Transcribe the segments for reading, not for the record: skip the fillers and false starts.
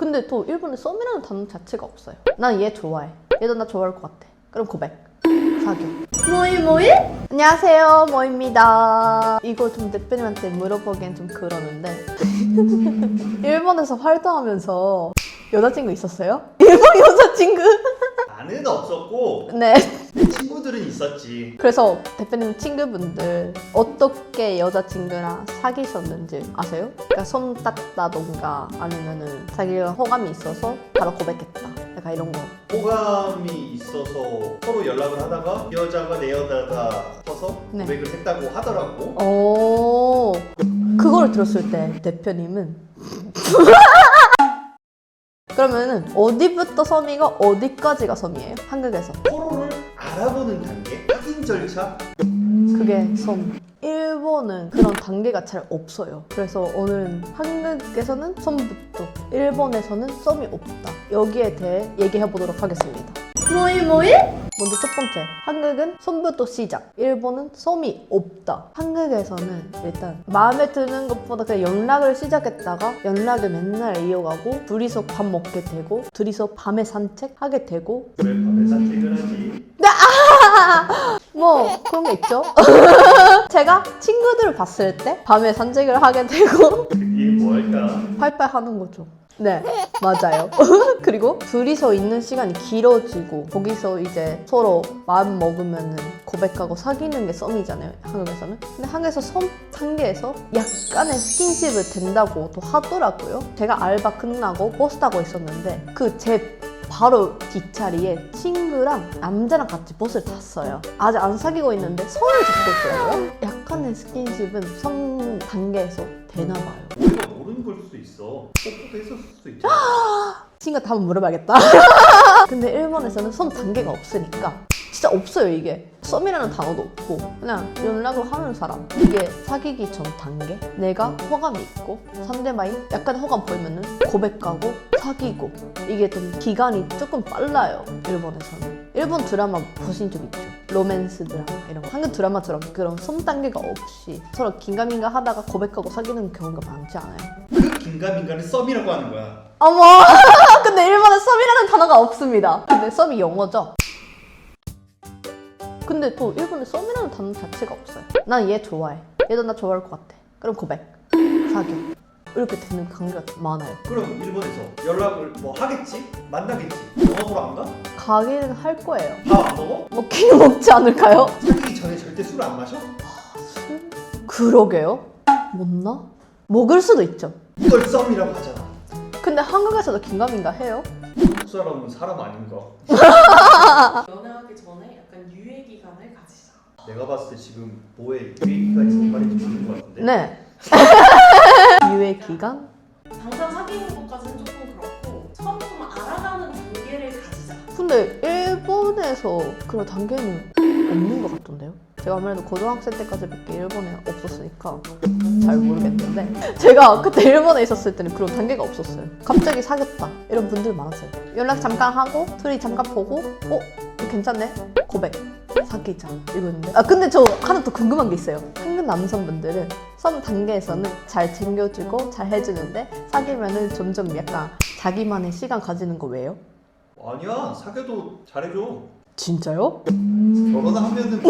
근데 또 일본에 썸이라는 단어 자체가 없어요. 난 얘 좋아해. 얘도 나 좋아할 것 같아. 그럼 고백. 사귀어. 모이? 안녕하세요, 모입니다. 이거 좀 대표님한테 물어보기엔 좀 그러는데 일본에서 활동하면서 여자친구 있었어요? 일본 여자친구? 나는 없었고 네. 내 친구들은 있었지. 그래서 대표님 친구분들 어떻게 여자친구랑 사귀셨는지 아세요? 그러니까 손 땄다던가 아니면은 자기가 호감이 있어서 바로 고백했다. 약간 이런 거. 호감이 있어서 서로 연락을 하다가 이 여자가 내 여자다 싶어서 네. 고백을 했다고 하더라고. 오, 그걸 들었을 때 대표님은 그러면은 어디부터 썸이고 어디까지가 썸이에요? 한국에서. 서로를 알아보는 단계, 확인 절차. 그게 썸. 일본은 그런 단계가 잘 없어요. 그래서 오늘은 한국에서는 썸부터, 일본에서는 썸이 없다. 여기에 대해 얘기해 보도록 하겠습니다. 모이? 먼저 첫 번째, 한국은 썸부터 시작. 일본은 썸이 없다. 한국에서는 일단 마음에 드는 것보다 그냥 연락을 시작했다가 연락을 맨날 이어가고 둘이서 밥 먹게 되고 둘이서 밤에 산책하게 되고 왜 밤에 산책을 하지? 뭐 그런 게 있죠. 제가 친구들을 봤을 때 밤에 산책을 하게 되고 그게 뭘까? 팔팔 하는 거죠. 네, 맞아요. 그리고 둘이서 있는 시간이 길어지고 거기서 이제 서로 마음 먹으면은 고백하고 사귀는 게 썸이잖아요, 한국에서는. 근데 한국에서 썸 단계에서 약간의 스킨십을 된다고 또 하더라고요. 제가 알바 끝나고 버스 타고 있었는데 그 제 바로 뒷자리에 친구랑 남자랑 같이 버스를 탔어요. 아직 안 사귀고 있는데 손을 잡고 있더라고요. 약간의 스킨십은 썸 단계에서 되나 봐요. 우리가 모르는 걸 수도 있어. 뽀뽀도 했었을 수도 있잖아. 친구한테 한번 물어봐야겠다. 근데 일본에서는 썸 단계가 없으니까 진짜 없어요. 이게 썸이라는 단어도 없고 그냥 연락을 하는 사람. 이게 사귀기 전 단계. 내가 호감이 있고 상대방이 약간 호감 보이면은 고백하고 사귀고. 이게 좀 기간이 조금 빨라요, 일본에서는. 일본 드라마 보신 적 있죠? 로맨스 드라마 이런 거. 한국 드라마처럼 그런 썸 단계가 없이 서로 긴가민가 하다가 고백하고 사귀는 경우가 많지 않아요. 그 긴가민가는 썸이라고 하는 거야. 어머. 근데 일본에 썸이라는 단어가 없습니다. 근데 썸이 영어죠. 근데 또 일본에 썸이라는 단어 자체가 없어요. 난 얘 좋아해. 얘도 나 좋아할 것 같아. 그럼 고백. 사귀어. 이렇게 되는 관계가 많아요. 그럼 일본에서 연락을 뭐 하겠지? 만나겠지? 영화보러 안 가? 가기는 할 거예요. 밥 안 먹어? 먹기는 먹지 않을까요? 사귀기 전에 절대 술 안 마셔? 그러게요. 먹나? 먹을 수도 있죠. 이걸 썸이라고 하잖아. 근데 한국에서도 긴가민가 해요? 한국 사람은 사람 아닌가? 연애하기 전에 약간 유예 기간을 가지자. 내가 봤을 때 지금 뭐에 유행기가 정말인지 모르는 것 같은데? 네. 유예 기간? 당장 사귀는 것까지는 조금 그렇고 서로 좀 알아가는 단계를 가지자. 근데 일본에서 그런 단계는 없는 것 같던데요? 제가 아무래도 고등학생 때까지밖에 일본에 없었으니까 잘 모르겠는데 제가 그때 일본에 있었을 때는 그런 단계가 없었어요. 갑자기 사귀었다 이런 분들 많았어요. 연락 잠깐 하고 둘이 잠깐 보고 이거 괜찮네? 고백 사귀자 이거였는데 근데 저 하나 더 궁금한 게 있어요. 한국 남성분들은 썸 단계에서는 잘 챙겨주고 잘 해주는데 사귀면은 점점 약간 자기만의 시간 가지는 거 왜요? 아니야, 사귀어도 잘해줘. 진짜요? 결혼하면은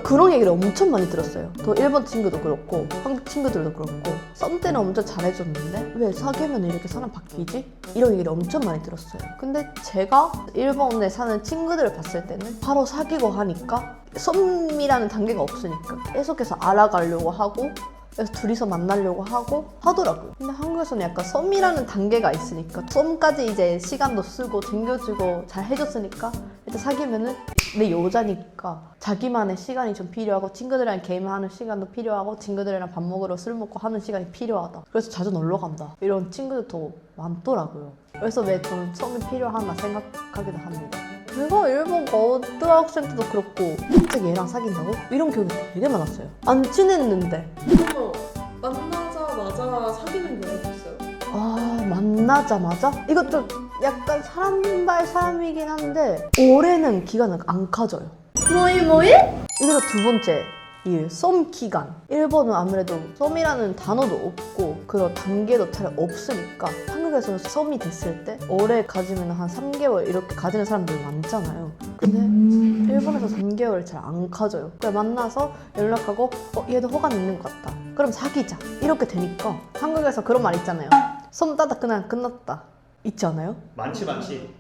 그런 얘기를 엄청 많이 들었어요. 또 일본 친구도 그렇고 한국 친구들도 그렇고 썸 때는 엄청 잘해줬는데 왜 사귀면 이렇게 사람 바뀌지? 이런 얘기를 엄청 많이 들었어요. 근데 제가 일본에 사는 친구들을 봤을 때는 바로 사귀고 하니까 썸이라는 단계가 없으니까 계속해서 알아가려고 하고 그래서 둘이서 만나려고 하고 하더라고요. 근데 한국에서는 약간 썸이라는 단계가 있으니까 썸까지 이제 시간도 쓰고 챙겨주고 잘 해줬으니까 일단 사귀면은 내 여자니까 자기만의 시간이 좀 필요하고 친구들이랑 게임하는 시간도 필요하고 친구들이랑 밥 먹으러 술 먹고 하는 시간이 필요하다. 그래서 자주 놀러 간다. 이런 친구들도 많더라고요. 그래서 왜 저는 썸이 필요하나 생각하기도 합니다. 그리고 일본 고등학생 때도 그렇고 갑자기 얘랑 사귄다고? 이런 경우 되게 많았어요. 안 친했는데 그러면 만나자마자 사귀는 경우도 있어요? 만나자마자? 이것도 약간 사람 발 사람이긴 한데 오래는 기간을 안 가져요. 모이? 이게 두 번째 이 썸 기간. 일본은 아무래도 썸이라는 단어도 없고 그런 단계도 잘 없으니까 한국에서는 썸이 됐을 때 오래 가지면 한 3개월 이렇게 가지는 사람들 많잖아요. 근데 일본에서 3개월 잘 안 가져요. 그냥 만나서 연락하고 얘도 호감 있는 것 같다. 그럼 사귀자. 이렇게 되니까 한국에서 그런 말 있잖아요. 썸 따다 그냥 끝났다. 있지 않아요? 많지.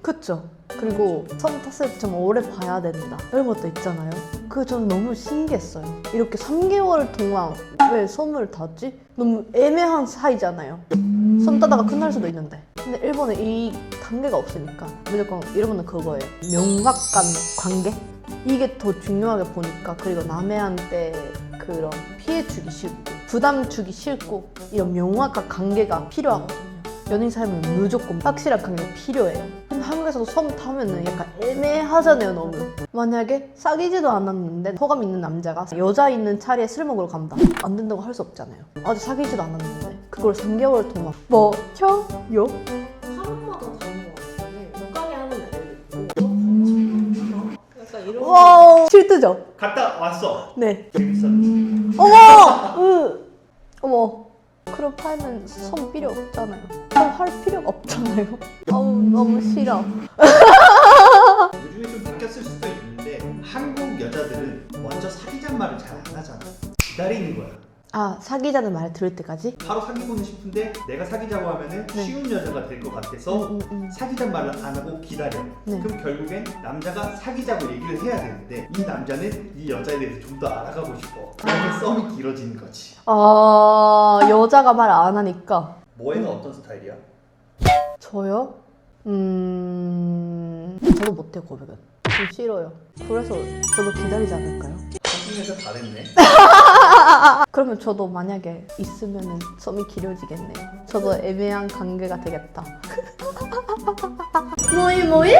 그쵸? 그리고 썸 탔을 때 좀 오래 봐야 된다 이런 것도 있잖아요. 그게 전 너무 신기했어요. 이렇게 3개월 동안 왜 썸을 탔지? 너무 애매한 사이잖아요. 썸 따다가 끝날 수도 있는데. 근데 일본은 이 단계가 없으니까 무조건 일본은 그거예요. 명확한 관계? 이게 더 중요하게 보니까. 그리고 남애한테 그런 피해 주기 싫고 부담 주기 싫고 이런 명확한 관계가 필요하거든요. 연인 사이면 무조건 확실한 관계가 필요해요. 근데 한국에서도 썸 타면은 약간 애매하잖아요, 너무. 만약에 사귀지도 않았는데 호감 있는 남자가 여자 있는 차례에 술 먹으러 간다. 안 된다고 할 수 없잖아요. 아직 사귀지도 않았는데 그걸 3개월 동안 뭐 쳐요? 사람마다 다른 것 같은데 못 가게 하는 애들도 있고 약간 이런 와우, 실뜨죠? 갔다 왔어. 네. 재밌었지. 어머! 어머. 그럼 팔면 썸 필요 없잖아요. 썸 할 필요가 없잖아요. 아우, 너무 싫어. 요즘에 좀 바뀌었을 수도 있는데 한국 여자들은 먼저 사귀자는 말을 잘 안 하잖아. 기다리는 거야. 아, 사귀자는 말 들을 때까지? 바로 사귀고는 싶은데 내가 사귀자고 하면은 네. 쉬운 여자가 될 것 같아서 사귀자는 말을 안 하고 기다려. 네. 그럼 결국엔 남자가 사귀자고 얘기를 해야 되는데 이 남자는 이 여자에 대해서 좀 더 알아가고 싶어. 그래서 썸이 길어지는 거지. 아, 여자가 말 안 하니까. 모에는 어떤 스타일이야? 저요? 저도 못해요, 고백은. 좀 싫어요. 그래서 저도 기다리지 않을까요? 사귀면서 다르네. 그러면 저도 만약에 있으면 썸이 길어지겠네요. 저도 애매한 관계가 되겠다. 뭐이?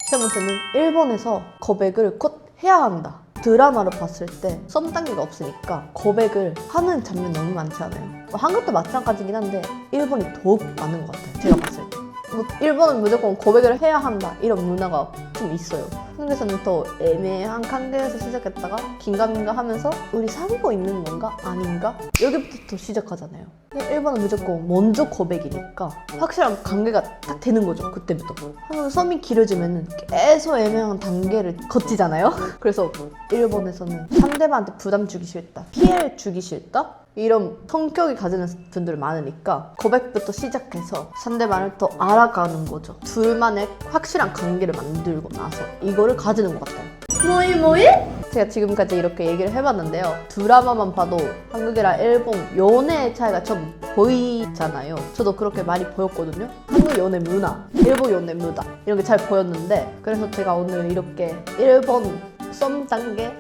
세 번째는 일본에서 고백을 곧 해야 한다. 드라마를 봤을 때 썸 단계가 없으니까 고백을 하는 장면이 너무 많지 않아요? 뭐 한국도 마찬가지긴 한데 일본이 더욱 많은 것 같아요. 제가 봤을 때. 뭐 일본은 무조건 고백을 해야 한다 이런 문화가 좀 있어요. 한국에서는 더 애매한 관계에서 시작했다가 긴가민가 하면서 우리 사귀고 있는 건가? 아닌가? 여기부터 시작하잖아요. 근데 일본은 무조건 먼저 고백이니까 확실한 관계가 딱 되는 거죠. 그때부터. 한국은 썸이 길어지면 계속 애매한 단계를 거치잖아요. 그래서 일본에서는 상대방한테 부담 주기 싫다, 피해 주기 싫다, 이런 성격이 가지는 분들 많으니까 고백부터 시작해서 상대방을 더 알아가는 거죠. 둘만의 확실한 관계를 만들고 나서 이거를 가지는 것 같아요. 뭐이? 제가 지금까지 이렇게 얘기를 해봤는데요. 드라마만 봐도 한국이랑 일본 연애의 차이가 좀 보이잖아요. 저도 그렇게 많이 보였거든요. 한국 연애 문화, 일본 연애 문화 이런 게 잘 보였는데, 그래서 제가 오늘 이렇게 일본 썸 단계,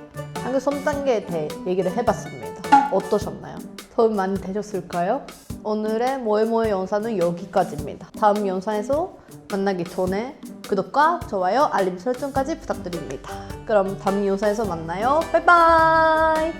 한국 썸 단계에 대해 얘기를 해봤습니다. 어떠셨나요? 도움 많이 되셨을까요? 오늘의 뭐뭐의 영상은 여기까지입니다. 다음 영상에서 만나기 전에 구독과 좋아요, 알림 설정까지 부탁드립니다. 그럼 다음 영상에서 만나요. 바이바이!